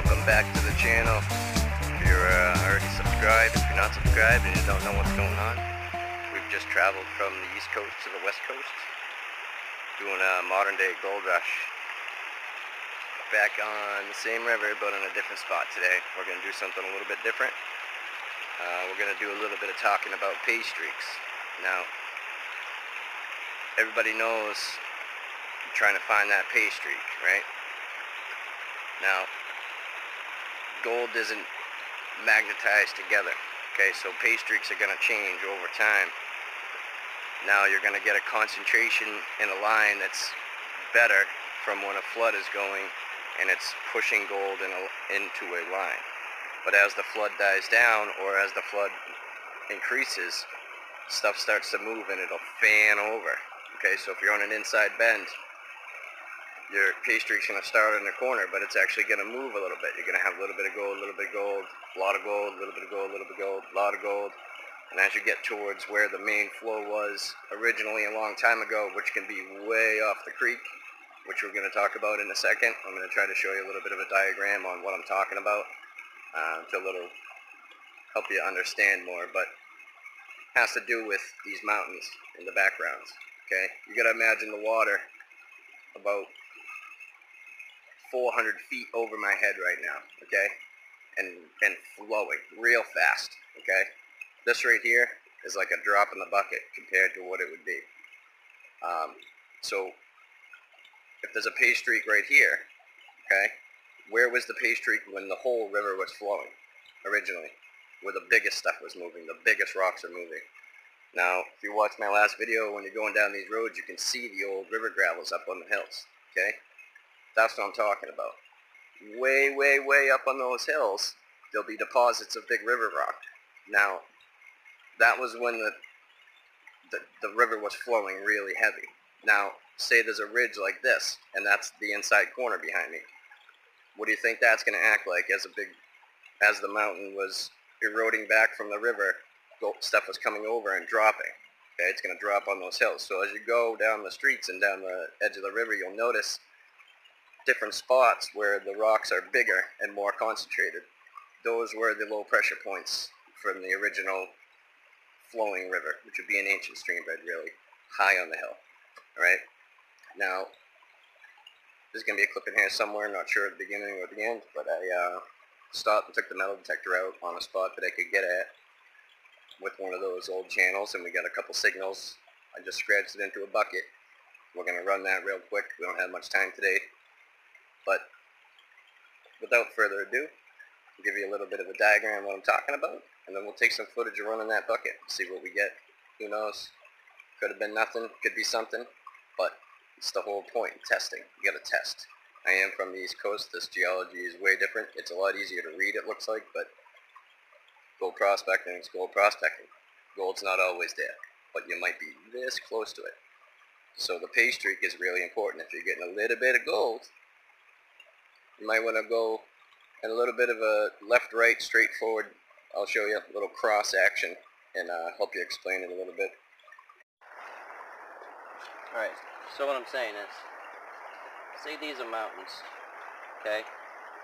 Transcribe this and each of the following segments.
welcome back to the channel. If you're already subscribed, if you're not subscribed and you don't know what's going on, we've just traveled from the East Coast to the West Coast, doing a modern day gold rush. Back on the same river, but in a different spot today. We're going to do something a little bit different. We're going to do a little bit of talking about pay streaks. Now, everybody knows you're trying to find that pay streak, right? Now, gold isn't magnetized together, okay? So pay streaks are going to change over time. Now you're going to get a concentration in a line that's better from when a flood is going and it's pushing gold into a line. But as the flood dies down, or as the flood increases, stuff starts to move and it'll fan over. Okay, so if you're on an inside bend, your pay streak's going to start in the corner, but it's actually going to move a little bit. You're going to have a little bit of gold, a little bit of gold, a lot of gold, a little bit of gold, a little bit of gold, a lot of gold. And as you get towards where the main flow was originally a long time ago, which can be way off the creek, which we're going to talk about in a second. I'm going to try to show you a little bit of a diagram on what I'm talking about to help you understand more, but it has to do with these mountains in the backgrounds. Okay, you got to imagine the water about 400 feet over my head right now, okay, and flowing real fast, okay. This right here is like a drop in the bucket compared to what it would be. So if there's a pay streak right here, okay, where was the pay streak when the whole river was flowing originally, where the biggest stuff was moving, the biggest rocks are moving? Now, if you watch my last video, when you're going down these roads, you can see the old river gravels up on the hills, okay? That's what I'm talking about. Way, way, way up on those hills, there'll be deposits of big river rock. Now, that was when the river was flowing really heavy. Now, say there's a ridge like this, and that's the inside corner behind me. What do you think that's going to act like as the mountain was eroding back from the river, stuff was coming over and dropping? Okay, it's going to drop on those hills. So as you go down the streets and down the edge of the river, you'll notice different spots where the rocks are bigger and more concentrated. Those were the low pressure points from the original flowing river, which would be an ancient stream bed, really high on the hill. Alright, now there's going to be a clip in here somewhere, not sure at the beginning or the end, but I stopped and took the metal detector out on a spot that I could get at with one of those old channels, and we got a couple signals. I just scratched it into a bucket. We're going to run that real quick. We don't have much time today. But without further ado, I'll give you a little bit of a diagram of what I'm talking about, and then we'll take some footage of running that bucket, see what we get. Who knows? Could have been nothing, could be something, but it's the whole point, testing. You gotta test. I am from the East Coast. This geology is way different. It's a lot easier to read, it looks like, but gold prospecting is gold prospecting. Gold's not always there, but you might be this close to it. So the pay streak is really important. If you're getting a little bit of gold, you might want to go in a little bit of a left-right, straightforward. I'll show you a little cross action and help you explain it a little bit. Alright, so what I'm saying is, say these are mountains, okay?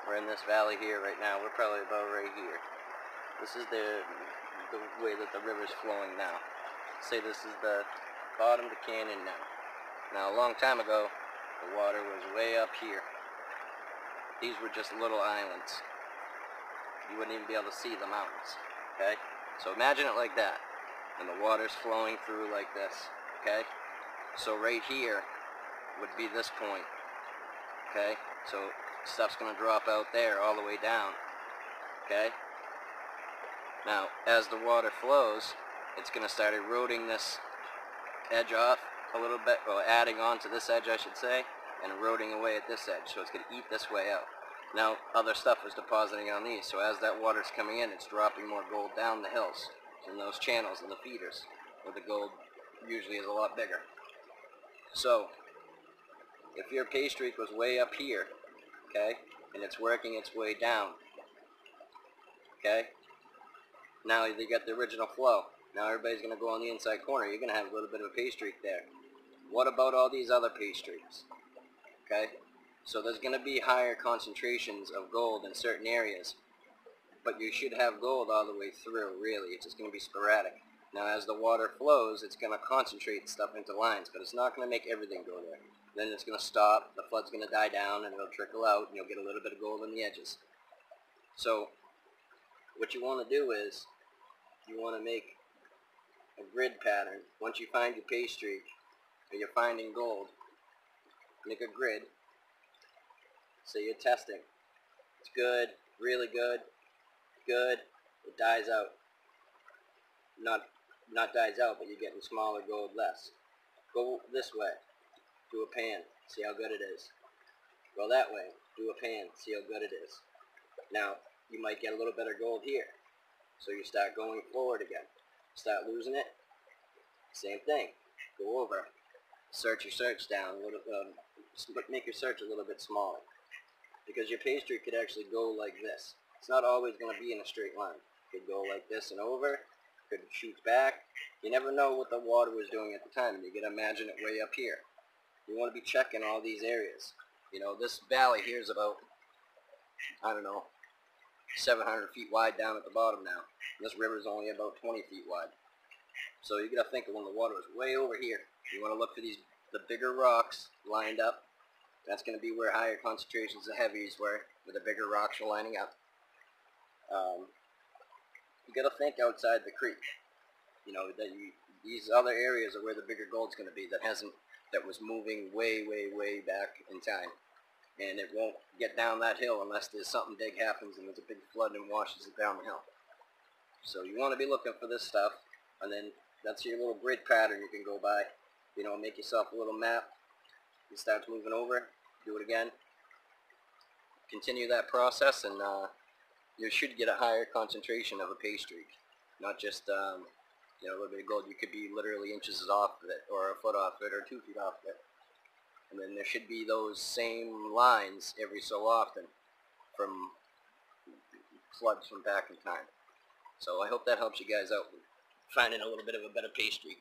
We're in this valley here right now. We're probably about right here. This is the way that the river's flowing now. Say this is the bottom of the canyon now. Now, a long time ago, the water was way up here. These were just little islands. You wouldn't even be able to see the mountains, okay? So imagine it like that, and the water's flowing through like this, okay? So right here would be this point, okay? So stuff's going to drop out there all the way down, okay? Now, as the water flows, it's going to start eroding this edge off a little bit, or adding on to this edge, I should say, and eroding away at this edge, so it's going to eat this way out. Now, other stuff is depositing on these, so as that water's coming in, it's dropping more gold down the hills, in those channels, in the feeders, where the gold usually is a lot bigger. So, if your pay streak was way up here, okay, and it's working its way down, okay, now you got the original flow. Now everybody's going to go on the inside corner. You're going to have a little bit of a pay streak there. What about all these other pay streaks? Okay? So there's going to be higher concentrations of gold in certain areas, but you should have gold all the way through, really. It's just going to be sporadic. Now as the water flows, it's going to concentrate stuff into lines, but it's not going to make everything go there. Then it's going to stop, the flood's going to die down, and it'll trickle out, and you'll get a little bit of gold on the edges. So what you want to do is, you want to make a grid pattern. Once you find your pay streak, or you're finding gold, make a grid. So you're testing. It's good, really good, good, it dies out. Not dies out, but you're getting smaller gold less. Go this way, do a pan, see how good it is. Go that way, do a pan, see how good it is. Now, you might get a little better gold here. So you start going forward again. Start losing it, same thing. Go over, search your search down, make your search a little bit smaller. Because your pay streak could actually go like this. It's not always going to be in a straight line. It could go like this and over, could shoot back. You never know what the water was doing at the time. You can imagine it way up here. You want to be checking all these areas. You know, this valley here is about, I don't know, 700 feet wide down at the bottom now. This river is only about 20 feet wide. So you got to think of when the water is way over here. You want to look for the bigger rocks lined up. That's going to be where higher concentrations of heavies were, where the bigger rocks are lining up. You got to think outside the creek. You know, these other areas are where the bigger gold's going to be that was moving way, way, way back in time. And it won't get down that hill unless there's something big happens and there's a big flood and washes it down the hill. So you want to be looking for this stuff, and then that's your little grid pattern you can go by. You know, make yourself a little map. You start moving over, do it again. Continue that process, and you should get a higher concentration of a pay streak. Not just you know, a little bit of gold. You could be literally inches off of it, or a foot off of it, or 2 feet off of it. And then there should be those same lines every so often from floods from back in time. So I hope that helps you guys out with finding a little bit of a better pay streak.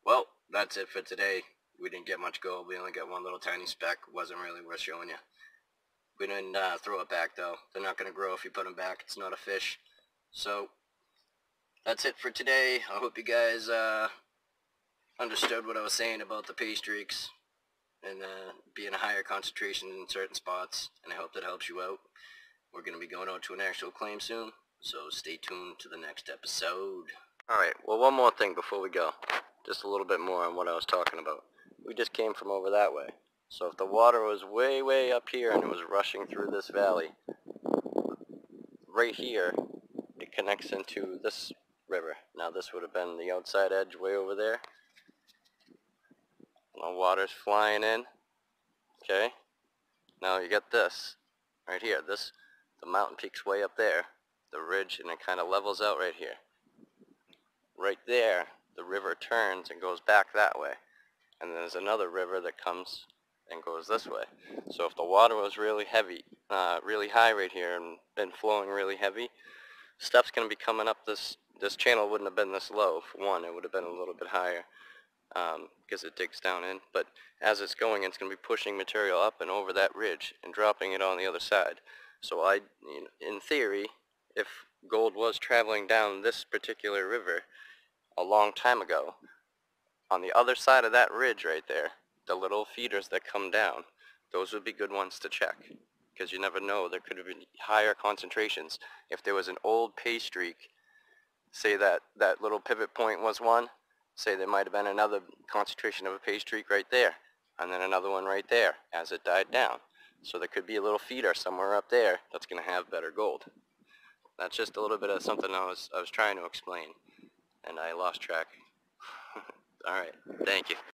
Well, that's it for today. We didn't get much gold. We only got one little tiny speck. Wasn't really worth showing you. We didn't throw it back, though. They're not going to grow if you put them back. It's not a fish. So, that's it for today. I hope you guys understood what I was saying about the pay streaks and being a higher concentration in certain spots. And I hope that helps you out. We're going to be going out to an actual claim soon. So, stay tuned to the next episode. Alright, well, one more thing before we go. Just a little bit more on what I was talking about. We just came from over that way. So if the water was way, way up here and it was rushing through this valley, right here, it connects into this river. Now this would have been the outside edge way over there. And the water's flying in. Okay? Now you got this, right here. The mountain peak's way up there. The ridge, and it kind of levels out right here. Right there, the river turns and goes back that way. And there's another river that comes and goes this way. So if the water was really heavy, really high right here and been flowing really heavy, stuff's going to be coming up this channel wouldn't have been this low. For one, it would have been a little bit higher. because it digs down in, but as it's going, it's going to be pushing material up and over that ridge and dropping it on the other side. So in theory, if gold was traveling down this particular river a long time ago, on the other side of that ridge right there, the little feeders that come down, those would be good ones to check, because you never know, there could have been higher concentrations. If there was an old pay streak, say that little pivot point was one, say there might have been another concentration of a pay streak right there, and then another one right there as it died down. So there could be a little feeder somewhere up there that's going to have better gold. That's just a little bit of something I was trying to explain, and I lost track. All right, thank you.